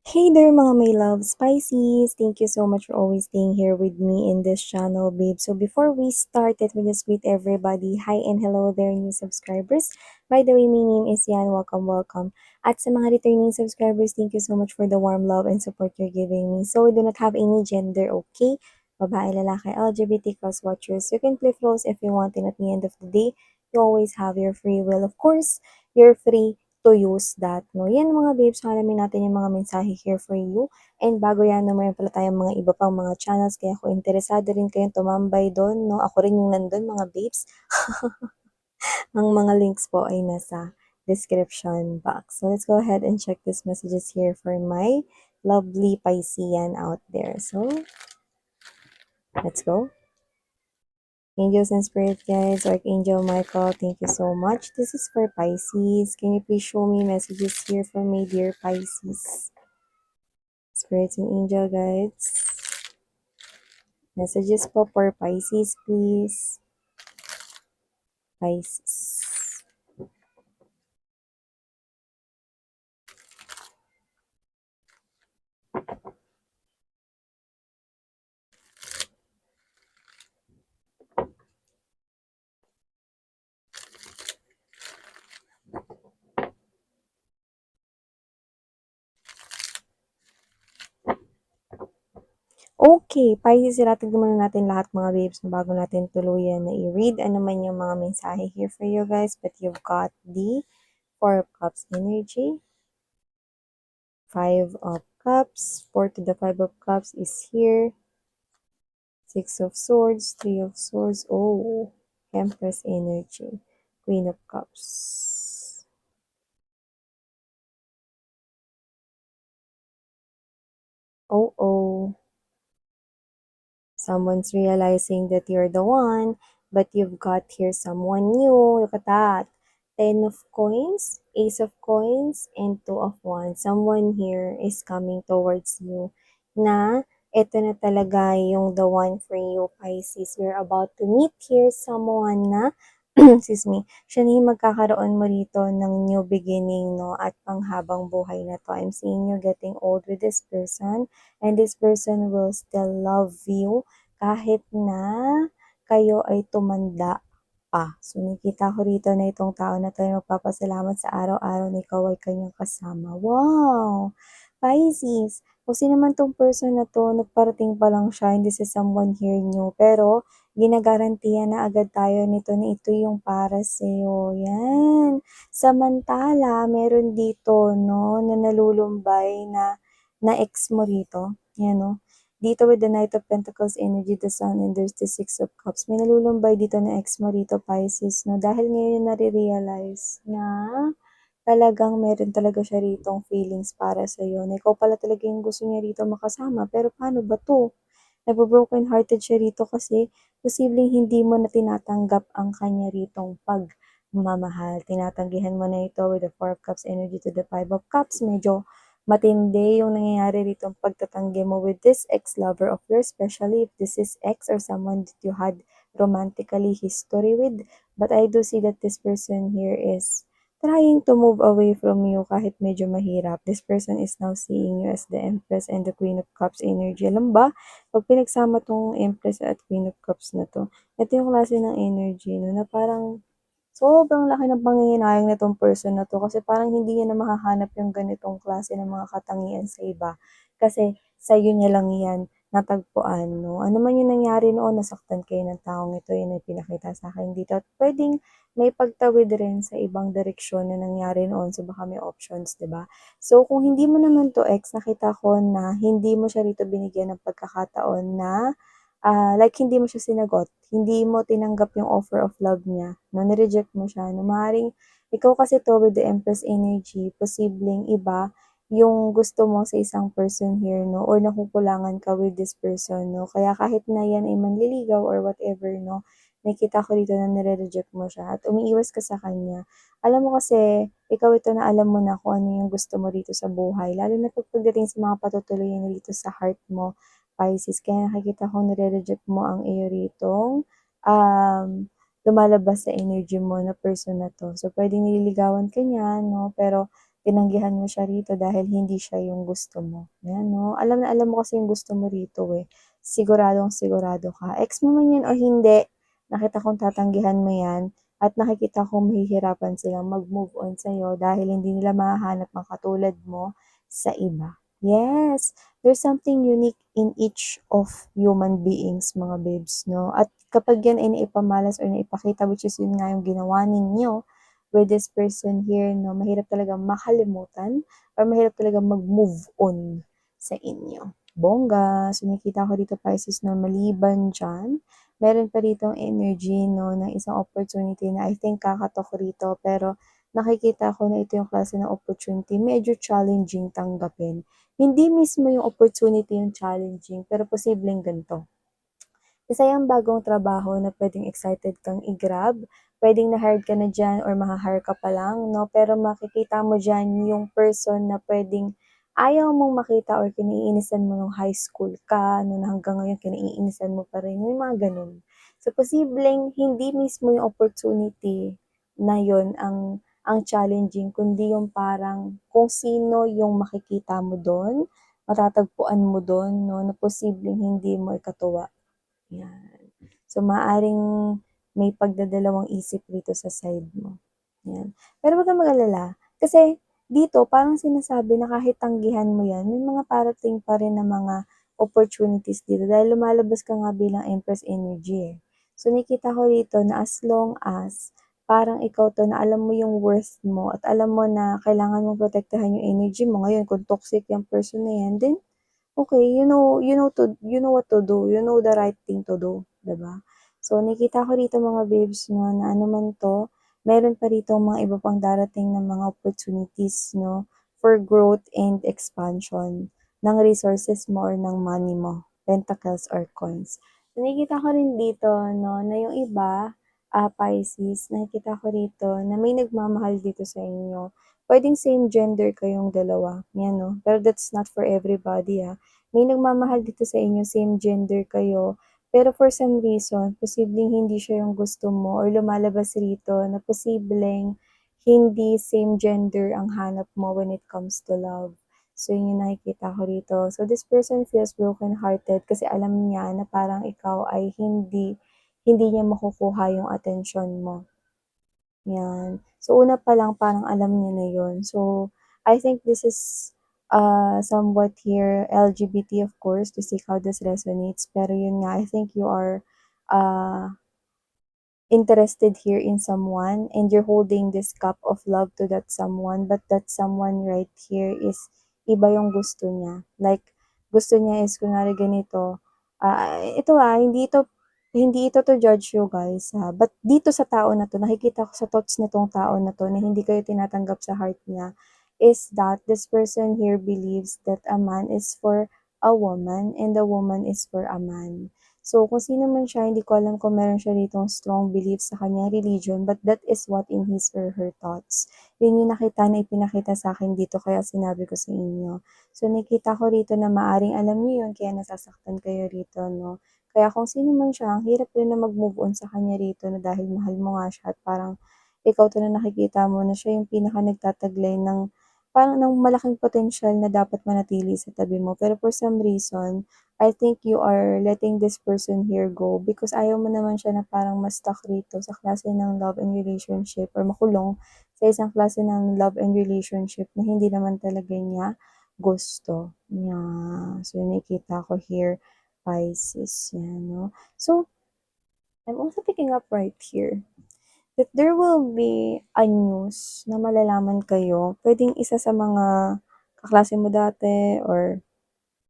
Hey there mga my love Pisces! Thank you so much for always staying here with me in this channel, babe. So before we start, let me just greet everybody. Hi and hello there, new subscribers. By the way, my name is Yan. Welcome, welcome. At sa mga returning subscribers, thank you so much for the warm love and support you're giving me. So we do not have any gender, okay? Babae, lalaki, LGBT, cross watchers. You can flip roles if you want, and at the end of the day, you always have your free will. Of course, you're free to use that, no? Yan mga babes, so alamin natin yung mga mensahe here for you. And bago yan, no, mayroon pala tayong mga iba pang mga channels, kaya kung interesado rin kayong tumambay doon, no? Ako rin yung nandun, mga babes. Ang mga links po ay nasa description box. So let's go ahead and check these messages here for my lovely Piscean out there. So let's go. Angels and Spirit Guides, Archangel Michael, thank you so much. This is for Pisces. Can you please show me messages here for my dear Pisces? Spirits and Angel Guides. Messages po for Pisces, please. Pisces. Okay, Pisces, irating muna natin lahat mga babes na bago natin tuluyan na i-read. Ano man yung mga mensahe here for you guys. But you've got the Four of Cups energy. Five of Cups. 4 to the Five of Cups is here. Six of Swords. Three of Swords. Oh, Empress energy. Queen of Cups. Oh. Someone's realizing that you're the one, but you've got here someone new. Look at that. 10 of coins, ace of coins, and 2 of wands. Someone here is coming towards you na ito na talaga yung the one for you, Pisces. You're about to meet here someone na, excuse me, siya na yung magkakaroon mo rito ng new beginning, no? At panghabang buhay na to. I'm seeing you getting old with this person, and this person will still love you kahit na kayo ay tumanda pa. So, nakita ko rito na itong tao na 'to ay magpapasalamat sa araw-araw na ikaw ay kanyang kasama. Wow! Pisces, kung sino man 'tong person na 'to, nagparating pa lang siya, hindi si someone here new, pero ginagarantiyan na agad tayo nito na ito yung para sa'yo. Yan. Samantala, meron dito, no, na nalulumbay na ex mo rito. Yan, no. Dito with the Knight of Pentacles energy, the Sun, and there's the Six of Cups. May nalulumbay dito na ex mo rito, Pisces, no? Dahil ngayon nare-realize na talagang meron talaga siya ritong feelings para sa'yo. Na ikaw pala talaga yung gusto niya rito makasama. Pero paano ba to? Nagbo-broken hearted siya rito kasi posibleng hindi mo na tinatanggap ang kanya ritong pagmamahal. Tinatanggihan mo na ito with the Four of Cups energy to the Five of Cups. Medyo matindi yung nangyayari rito ang pagtatanggi mo with this ex-lover of yours, especially if this is ex or someone that you had romantically history with. But I do see that this person here is trying to move away from you kahit medyo mahirap. This person is now seeing you as the Empress and the Queen of Cups energy. Alam ba, pag pinagsama tong Empress at Queen of Cups na to, ito yung klase ng energy, no, na parang sobrang laki ng panghihinayang nitong person na 'to kasi parang hindi niya na mahahanap yung ganitong klase ng mga katangian sa iba. Kasi sa'yo niya lang 'yan natagpuan, 'no? Ano man yung nangyari noon, nasaktan kayo ng taong ito, yun ang pinakita sa'kin dito. At puwedeng may pagtawid rin sa ibang direksyon na nangyari noon, so baka may options, 'di ba? So kung hindi mo naman 'to ex, nakita ko na hindi mo siya rito binigyan ng pagkakataon na like hindi mo siya sinagot, hindi mo tinanggap yung offer of love niya, no, ni-reject mo siya, no, maaaring ikaw kasi 'to with the Empress energy, posibleng iba yung gusto mo sa isang person here, no, or nakukulangan ka with this person, no, kaya kahit na yan ay manliligaw or whatever, no, nakikita ko dito na nire-reject mo siya at umiiwas ka sa kanya. Alam mo kasi, ikaw ito na alam mo na kung ano yung gusto mo dito sa buhay, lalo na pagdating sa mga patutuloyan dito sa heart mo, Pisces. Kaya nakikita kong nire-reject mo ang iyo ritong um, lumalabas sa energy mo na person na 'to. So, puwedeng nililigawan ka niya, 'no, pero tinanggihan mo siya rito dahil hindi siya yung gusto mo. Ayan 'no, alam na alam mo kasi yung gusto mo rito, eh. Siguradong sigurado ka. Ex mo man 'yan o hindi, nakita kong tatanggihan mo 'yan at nakikita kong mahihirapan silang mag-move on sa'yo dahil hindi nila mahahanap ang katulad mo sa iba. Yes, there's something unique in each of human beings, mga babes 'no, at kapag 'yan ay naipamalas or naipakita, which is yun nga yung ginawa ninyo with this person here 'no, mahirap talagang makalimutan or mahirap talagang mag-move on sa inyo. Bongga! So, nakikita ko dito Pisces 'no, maliban diyan, meron pa ditong energy 'no, ng isang opportunity na I think kakatok rito, pero nakikita ko na ito yung klase ng opportunity medyo challenging tanggapin. Hindi mismo yung opportunity yung challenging, pero posibleng ganito. Isa yang bagong trabaho na puwedeng excited kang i-grab, puwedeng na-hired ka na diyan or maha-hire ka pa lang 'no, pero makikita mo diyan yung person na puwedeng ayaw mong makita or kinaiinisan mo nung high school ka 'no, na hanggang ngayon kinaiinisan mo pa rin, yung mga gano'n. So, posibleng hindi mismo yung opportunity na yun ang challenging, kundi yung parang kung sino yung makikita mo dun, matatagpuan mo dun 'no, na posibleng hindi mo ikatuwa. 'Yan. So, maaaring may pagdadalawang isip dito sa side mo, 'yan. Pero wag kang mag-alala, kasi dito parang sinasabi na kahit tanggihan mo 'yan, may mga parating pa rin na mga opportunities dito dahil lumalabas ka nga bilang Empress energy, eh. So, nakikita ko rito na as long as parang ikaw 'to na alam mo yung worth mo at alam mo na kailangan mong protektahan yung energy mo. Ngayon kung toxic yang person na 'yan, then okay, you know what to do, you know the right thing to do, 'di ba? So, nakikita ko rito mga babes 'no, na ano man 'to, meron pa rito mga iba pang darating na mga opportunities 'no, for growth and expansion ng resources mo or ng money mo, pentacles or coins. So, nakikita ko rin dito 'no, na yung iba, Pisces, nakikita ko rito na may nagmamahal dito sa inyo. Puwedeng same gender kayong dalawa, 'yan 'no, pero that's not for everybody, may nagmamahal dito sa inyo, same gender kayo, pero for some reason, posibleng hindi siya yung gusto mo or lumalabas rito na posibleng hindi same gender ang hanap mo when it comes to love. So, yun yung nakikita ko rito. So, this person feels broken-hearted kasi alam niya na parang ikaw ay hindi niya makukuha yung atensyon mo. Yan. So, una pa lang parang alam niya na yun. So, I think this is, somewhat here LGBT of course to see how this resonates. Pero yun nga, I think you are, interested here in someone and you're holding this cup of love to that someone, but that someone right here is iba yung gusto niya. Like, gusto niya is kunwari ganito, hindi ito to judge you guys, but dito sa tao na 'to, nakikita ko sa thoughts nitong tao na 'to na hindi kayo tinatanggap sa heart niya, is that this person here believes that a man is for a woman and a woman is for a man. So, kung sino man siya, hindi ko alam kung meron siya ditong strong belief sa kanyang religion, but that is what in his or her thoughts. Yun yung nakita na ipinakita sa akin dito, kaya sinabi ko sa inyo. So, nakita ko rito na maaring alam niyo yun, kaya nasasaktan kayo rito, no? Kaya kung sino man siya, ang hirap rin na mag-move on sa kanya rito na dahil mahal mo nga siya at parang ikaw 'to na nakikita mo na siya yung pinaka nagtataglay ng parang ng malaking potensyal na dapat manatili sa tabi mo. Pero for some reason, I think you are letting this person here go because ayaw mo naman siya na parang ma-stuck rito sa klase ng love and relationship or makulong sa isang klase ng love and relationship na hindi naman talaga niya gusto. Yeah. So, nakikita ko here, Pisces, yan, no? So, I'm also picking up right here that there will be a news na malalaman kayo. Pwedeng isa sa mga kaklase mo dati or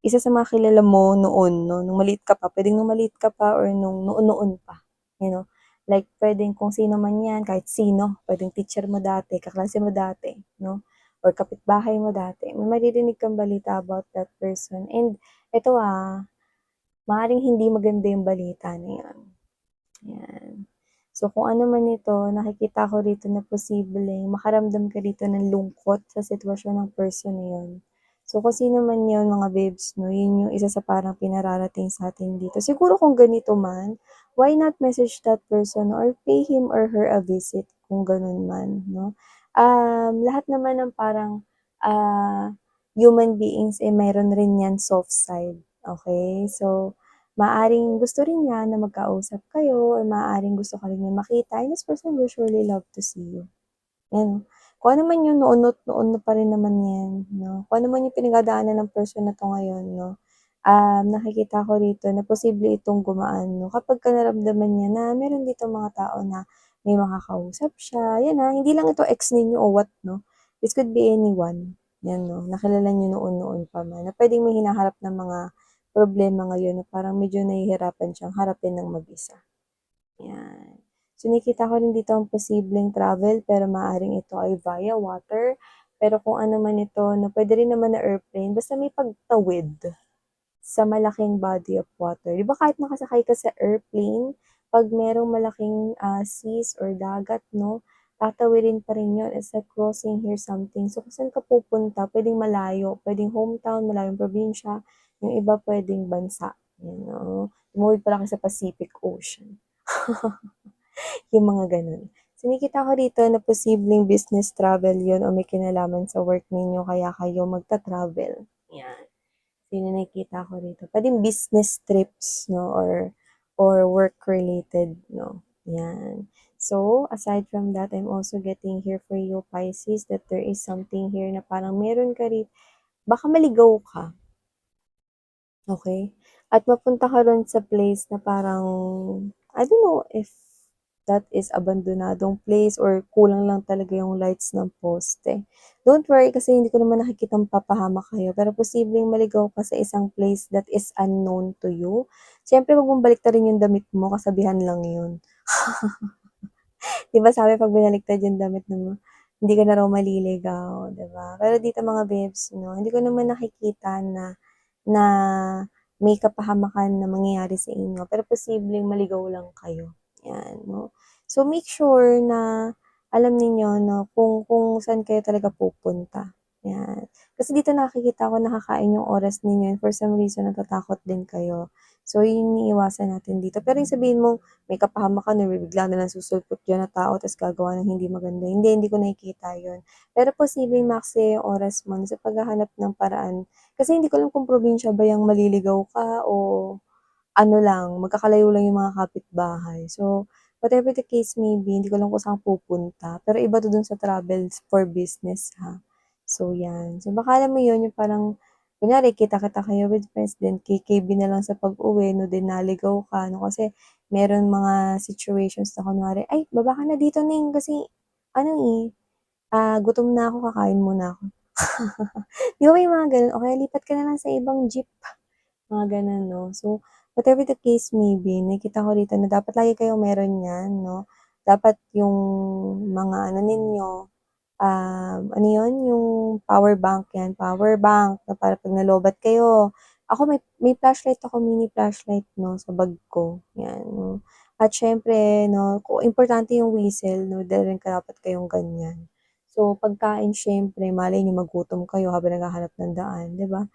isa sa mga kilala mo noon 'no, nung maliit ka pa, puwedeng nung maliit ka pa or nung noon-noon pa, you know? Like puwedeng kung sino man 'yan, kahit sino, puwedeng teacher mo dati, kaklase mo dati 'no, or kapitbahay mo dati. May maririnig kang balita about that person and eto, maaaring hindi maganda yung balita na 'yun. 'Yan. So, kung ano man ito, nakikita ko rito na posibleng makaramdam ka rito ng lungkot sa sitwasyon ng person na yun. So, kung sino man yun mga babes 'no, yun yung isa sa parang pinararating sa'tin dito. Siguro kung ganito man, why not message that person or pay him or her a visit kung ganun man 'no? Lahat naman ng parang, human beings, eh, meron rin 'yan soft side, okey? So, maaaring gusto rin niya na magkausap kayo or maaaring gusto ka rin niyang makita, and this person will surely love to see you. 'Yan, kung ano man 'yun, noon na pa rin naman 'yan, 'no? Kung ano man 'yung pinagdadaanan ng person na 'to ngayon, 'no, nakikita ko rito na posible itong gumaan, 'no, kapagka naramdaman niya na meron ditong mga tao na may makakausap siya, 'yan, hindi lang ito ex ninyo o what, 'no? This could be anyone, 'yan, 'no, na kilala niyo noon-noon pa man na puwedeng may hinaharap na mga problema ngayon na parang medyo nahihirapan siyang harapin ng mag-isa. 'Yan. So, nakikita ko rin dito ang posibleng travel pero maaaring ito ay via water, pero kung ano man ito na puwede rin naman na airplane basta may pagtawid sa malaking body of water. 'Di ba kahit nakasakay ka sa airplane, 'pag merong malaking, seas or dagat 'no, tatawirin pa rin 'yun. It's like crossing here something. So, kung saan ka pupunta puwedeng malayo, puwedeng hometown, malayong probinsya, yung iba puwedeng bansa, 'yan, oo. Tumawid pala kayo sa Pacific Ocean. Yung mga gano'n. So, nakikita ko dito na posibleng business travel 'yun o may kinalaman sa work ninyo kaya kayo magta-travel, 'yan. So, yun yung nakikita ko rito. Puwedeng business trips 'no or work related 'no, 'yan. So, aside from that, I'm also getting here for you, Pisces, that there is something here na parang meron ka baka maligaw ka, okey? At mapunta ka ron sa place na parang I don't know if that is abandonadong place or kulang lang talaga yung lights ng poste. Don't worry kasi hindi ko naman nakikitang papahamak kayo, pero posibleng maligaw ka sa isang place that is unknown to you. Siyempre wag mong baliktarin yung damit mo, kasabihan lang yun. 'Di ba sabi 'pag binaliktad yung damit mo, hindi ka na raw maliligaw, 'di ba? Pero dito mga babes 'no, hindi ko naman nakikita na na may kapahamakan na mangyayari sa inyo, pero posibleng maligaw lang kayo, 'yan 'no. So, make sure na alam ninyo 'no kung saan kayo talaga pupunta, 'yan. Kasi dito nakikita ko nakakain yung oras ninyo and for some reason natatakot din kayo. So, yun yung iniiwasan natin dito. Pero yung sabihin mong may kapahamakan or bigla na lang susulpot diyan na tao ta's gagawa ng hindi maganda, hindi ko nakikita yun. Pero posibleng maaksaya yung oras mo sa paghahanap ng paraan kasi hindi ko alam kung probinsya ba yang maliligaw ka o ano lang, magkakalayo lang yung mga kapitbahay. So, whatever the case may be, hindi ko alam kung saan pupunta, pero iba to dun sa travels for business, ha. So, yan. So, baka alam mo yun, yung parang kunyari kita-kita kayo with friends, then KKB na lang sa pag-uwi 'no, then naligaw ka 'no, kasi meron mga situations na kunwari, "Ay, baba ka na dito, Ning, kasi ano, eh, gutom na ako, kakain muna ako." 'Di ba may mga gano'n o kaya lipat ka na lang sa ibang jeep, mga gano'n 'no. So, whatever the case may be, nakikita ko rito na dapat lagi kayong meron niyan 'no. Dapat yung mga ano ninyo, ano 'yun, yung power bank 'yan, power bank na para 'pag nalobat kayo. Ako may flashlight ako, mini flashlight 'no, sa bag ko, 'yan 'no. At siyempre 'no, importante yung whistle 'no, meron dapat kayong ganiyan. So, pagkain siyempre malay niyo magutom kayo habang naghahanap ng daan, 'di ba?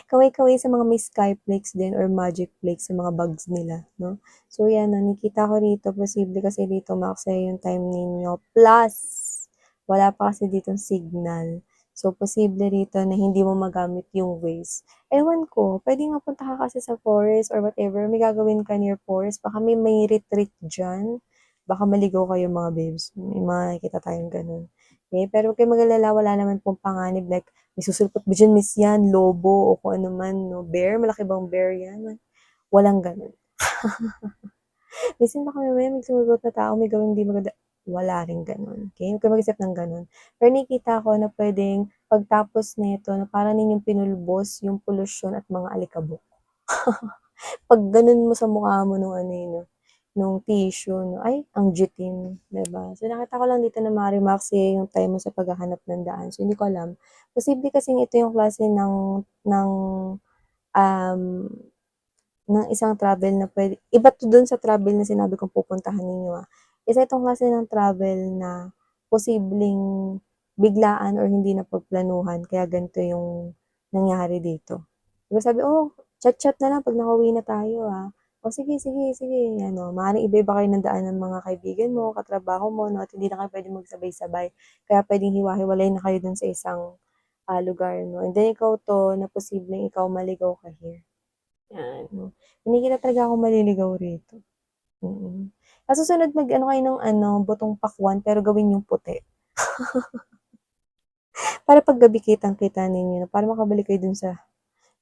Kaway-kaway sa mga may Skyflakes din or Magic Flakes sa mga bags nila 'no. So 'yan, nakikita ko rito posible kasi dito maaksaya yung time ninyo plus wala pa kasi ditong signal. So, posible rito na hindi mo magamit yung Waze. Ewan ko, puwedeng mapunta ka kasi sa forest or whatever, may gagawin ka near forest, baka may retreat diyan. Baka maligaw kayo mga babes, may mga nakikita tayong gano'n. Eh, pero huwag kayong mag-alala, wala naman pong panganib like may susulpot ba diyan miss yan, lobo o kung ano man 'no, bear, malaki bang bear yan? Walang gano'n. Minsan baka mamaya may sumagot na tao may gawing 'di maganda, wala ring gano'n, okey? Huwag kayong mag-isip ng gano'n. Pero nakikita ko na puwedeng pagtapos nito na para ninyong pinulbos yung polusyon at mga alikabok. 'Pag gano'n mo sa mukha mo nung ano, eh, 'no, nung tissue 'no, ay ang gitin, 'di ba? So, nakita ko lang dito na maaaring maaksaya yung time mo sa paghahanap ng daan. So, hindi ko alam. Posible kasing ito yung klase um ng isang travel na iba 'to dun sa travel na sinabi kong pupuntahan ninyo, Isa itong klase ng travel na posibleng biglaan or hindi napagplanuhan kaya ganito yung nangyari dito. 'Di ba sabi, "Oh, chat-chat na lang 'pag nakauwi na tayo, O sige, sige, sige, ano, maaaring iba-iba kayo ng daan ng mga kaibigan mo, katrabaho mo 'no, at hindi na kayo puwedeng magsabay-sabay. Kaya puwedeng hiwa-hiwalay na kayo dun sa isang, lugar 'no, and then ikaw 'to na posibleng ikaw maligaw ka here, 'yan 'no. Hindi kita talaga ako maliligaw rito, mm. Sa susunod mag-ano kayo ng ano, butong pakwan pero gawin yung puti. Para 'pag gabi kitang-kita ninyo na para makabalik kayo dun sa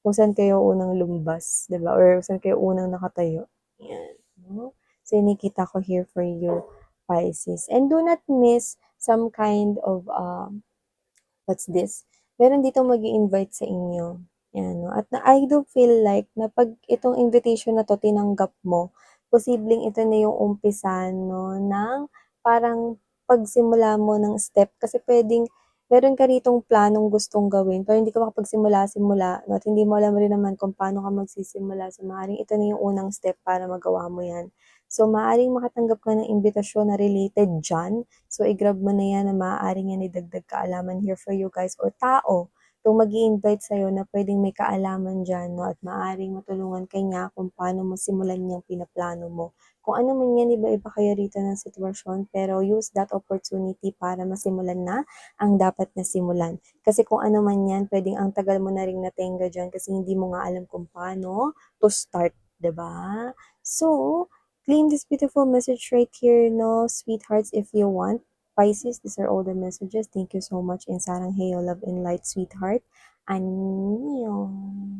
kung saan kayo unang lumabas, 'di ba, or saan kayo unang nakatayo, 'yan, 'no. So, nakikita ko here for you, Pisces. And do not miss some kind of, what's this? Meron ditong mag-i-invite sa inyo, 'yan 'no, at na I do feel like na 'pag itong invitation na 'to tinanggap mo, posibleng ito na yung umpisa 'no ng parang pagsimula mo ng step kasi puwedeng meron ka ritong planong gustong gawin pero hindi ka makapagsimula-simula 'no at hindi mo alam rin naman kung paano ka magsisimula. So, maaaring ito na yung unang step para magawa mo 'yan. So, maaaring makatanggap ka ng imbitasyon na related diyan. So, i-grab mo na 'yan na maaaring yan idagdag kaalaman here for you guys or tao, 'tong mag-i-invite sa'yo na puwedeng may kaalaman diyan 'no at maaaring matulungan ka niya kung paano mo simulan yang pinaplano mo. Kung ano man yan, iba-iba kayo rito ng sitwasyon pero use that opportunity para masimulan na ang dapat na simulan. Kasi kung ano man yan, puwedeng ang tagal mo na ring natenga diyan kasi hindi mo nga alam kung paano to start, 'di ba? So, claim this beautiful message right here, no, sweethearts, if you want. Pisces, these are all the messages. Thank you so much. And sarang heyo, love and light, sweetheart. Annyeong.